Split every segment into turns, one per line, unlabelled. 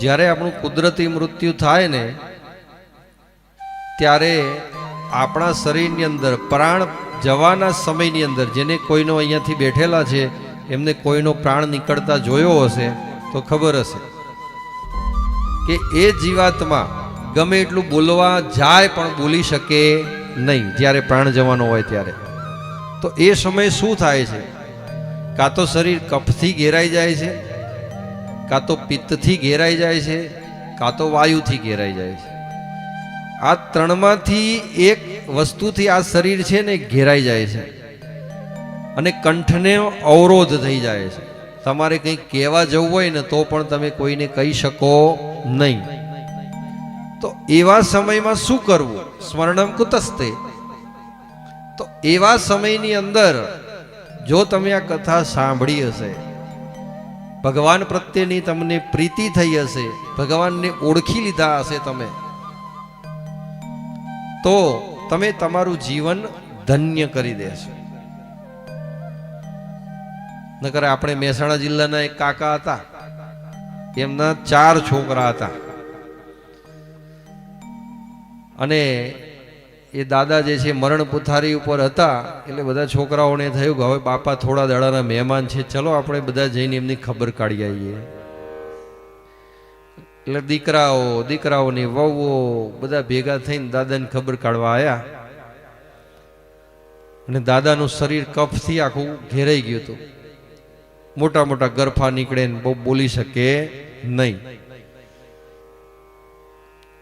જ્યારે આપણું કુદરતી મૃત્યુ થાય ને ત્યારે આપણા શરીરની અંદર પ્રાણ જવાના સમયની અંદર, જેને કોઈનો અહીંયાથી બેઠેલા છે એમને કોઈનો પ્રાણ નીકળતા જોયો હશે તો ખબર હશે કે એ જીવાત્મા ગમે એટલું બોલવા જાય પણ બોલી શકે નહીં જ્યારે પ્રાણ જવાનો હોય ત્યારે. તો એ સમયે શું થાય છે? કાં તો શરીર કફથી ઘેરાઈ જાય છે, કાં તો પિત્તથી ઘેરાઈ જાય છે, કાં તો વાયુથી ઘેરાઈ જાય છે. આ ત્રણમાંથી એક વસ્તુથી આ શરીર છે ને ઘેરાઈ જાય છે અને કંઠને અવરોધ થઈ જાય છે. તમારે કંઈક કહેવા જવું હોય ને તો પણ તમે કોઈને કહી શકો નહીં. તો એવા સમયમાં શું કરવું? સ્મરણમ કુતસ્તે. તો એવા સમયની અંદર જો તમે આ કથા સાંભળી હશે, ભગવાન પ્રત્યેની તમને પ્રીતિ થઈ હશે, ભગવાનને ઓળખી લીધા હશે તમે, તો તમે તમારું જીવન ધન્ય કરી દેશો. નકર આપણે મહેસાણા જિલ્લાના એક કાકા હતા, એમના 4 છોકરા હતા અને એ દાદા જે છે મરણ પુથારી ઉપર હતા. એટલે બધા છોકરાઓને થયું કે હવે બાપા થોડા દાડાના મહેમાન છે, ચલો આપણે બધા જઈને એમની ખબર કાઢી આવીએ. એટલે દીકરાઓની વહુઓ બધા ભેગા થઈને દાદાની ખબર કાઢવા આવ્યા અને દાદાનું શરીર કફથી આખું ઘેરાઈ ગયું હતું. મોટા મોટા ગરફા નીકળે ને બહુ બોલી શકે નહીં.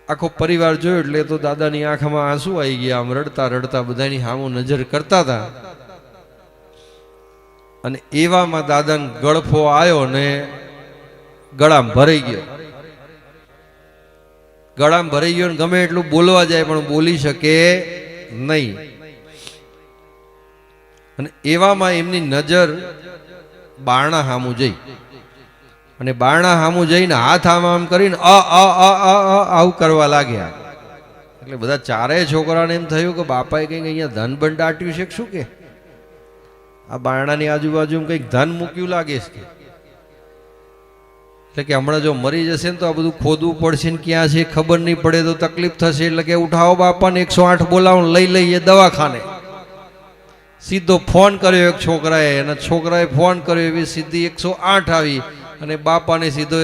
આખો પરિવાર જોયો એટલે તો દાદાની આંખમાં આંસુ આવી ગયા. આમ રડતા રડતા બધાની સામું નજર કરતા હતા અને એવામાં દાદાને ગળફો આવ્યો ને ગળામાં ભરાઈ ગયો. ગળામાં ભરાઈ ગયો ને ગમે એટલું બોલવા જાય પણ બોલી શકે નહીં. અને એવામાં એમની નજર બારણા સામું જઈ અને બારણા સામું જઈને હાથ આમ કરીને આવું કરવા લાગ્યા. એટલે બધા 4 છોકરાને એમ થયું કે બાપાએ કંઈક અહીંયા ધન બન દાટ્યું છે શું, કે આ બારણાની આજુબાજુ કંઈક ધન મૂક્યું લાગે છે. એટલે કે હમણાં જો મરી જશે ને તો આ બધું ખોદવું પડશે ને ક્યાં છે ખબર નહીં પડે તો તકલીફ થશે. એટલે કે ઉઠાવો બાપાને, 108 બોલાવો, લઈ લઈએ દવાખાને. સીધો ફોન કર્યો એક છોકરાએ અને છોકરાએ ફોન કર્યો, એવી સીધી 108 આવી અને બાપાને સીધો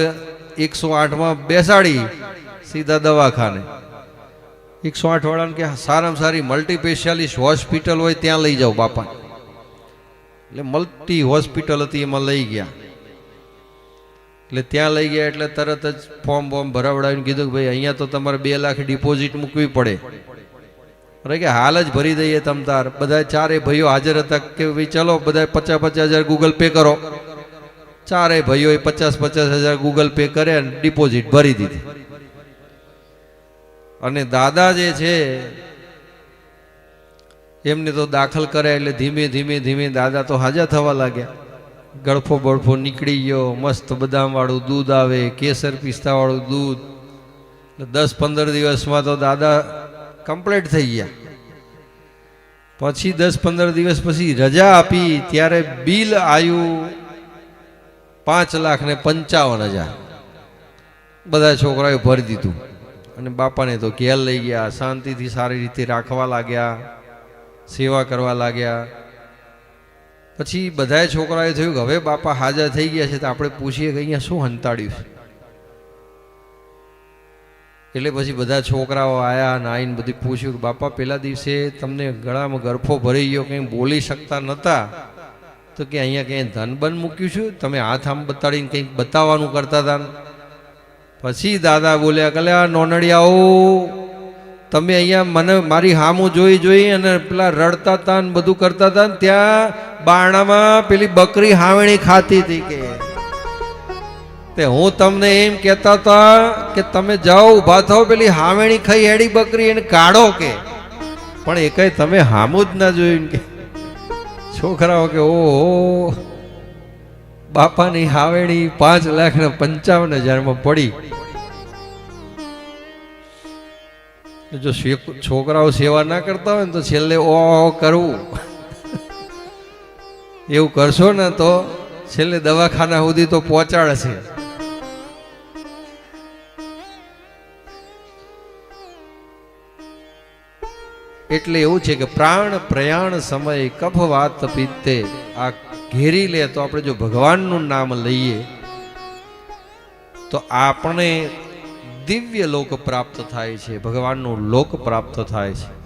108માં બેસાડી સીધા દવાખાને. 108 વાળાને કે સારામાં સારી મલ્ટી સ્પેશિયાલિસ્ટ હોસ્પિટલ હોય ત્યાં લઈ જાઓ બાપાને. એટલે મલ્ટી હોસ્પિટલ હતી એમાં લઈ ગયા. એટલે ત્યાં લઈ ગયા એટલે તરત જ ફોર્મ ભરાવડાવીને કીધું કે ભાઈ અહીંયા તો તમારે 2 લાખ ડિપોઝિટ મૂકવી પડે. અરે કે હાલ જ ભરી દઈએ તમ તાર. બધા 4 ભાઈઓ હાજર હતા કે ભાઈ ચલો બધા 50,000 ગૂગલ પે કરો. 4 ભાઈઓએ 50,000 ગૂગલ પે કર્યા અને ડિપોઝિટ ભરી દીધી. અને દાદા જે છે એમને તો દાખલ કર્યા એટલે ધીમે ધીમે દાદા તો હાજર થવા લાગ્યા. ગળફો બળફો નીકળી ગયો, મસ્ત બદામ વાળું દૂધ આવે, કેસર પિસ્તા વાળું દૂધ. 10-15 દિવસમાં તો દાદા કમ્પ્લીટ થઈ ગયા. પછી 10-15 દિવસ પછી રજા આપી ત્યારે બિલ આવ્યું 5,55,000. બધા છોકરાએ ભરી દીધું અને બાપાને તો ઘેર લઈ ગયા. શાંતિથી સારી રીતે રાખવા લાગ્યા, સેવા કરવા લાગ્યા. પછી બધા છોકરાએ થયું કે હવે બાપા હાજર થઈ ગયા છે તો આપણે પૂછીએ કે અહીંયા શું હંતાડ્યું છે. એટલે પછી બધા છોકરાઓ આવ્યા અને આવીને બધી પૂછ્યું કે બાપા પેલા દિવસે તમને ગળામાં ગરફો ભરાઈ ગયો, કંઈ બોલી શકતા નહોતા, તો કે અહીંયા ક્યાંય ધન બન મૂક્યું છું? તમે હાથ આમ બતાડીને કંઈક બતાવવાનું કરતા હતા. પછી દાદા બોલ્યા કે આ નોનડિયાઓ, તમે અહીંયા મને મારી હામું જોઈ અને પેલા રડતા હતા ને બધું કરતા હતા ને ત્યાં બારણામાં પેલી બકરી હાવણી ખાતી હતી. કે તે હું તમને એમ કહેતા હતા કે તમે જાઓ ઊભા થાઓ, પેલી હાવેણી ખાઈ હેડી બકરી એને કાઢો કે, પણ એ કઈ તમે હામું જ ના જોયું કે. છોકરાઓ કે ઓહો, બાપાની હાવેણી 5,55,000માં પડી. જો છોકરાઓ સેવા ના કરતા હોય ને તો છેલ્લે ઓ કરવું. એવું કરશો ને તો છેલ્લે દવાખાના સુધી તો પહોંચાડશે. એટલે એવું છે કે પ્રાણ પ્રયાણ સમય કફ વાત પિત્તે, આ ઘેરી લે તો આપણે જો ભગવાનનું નામ લઈએ તો આપણે દિવ્ય લોક પ્રાપ્ત થાય છે, ભગવાનનું લોક પ્રાપ્ત થાય છે.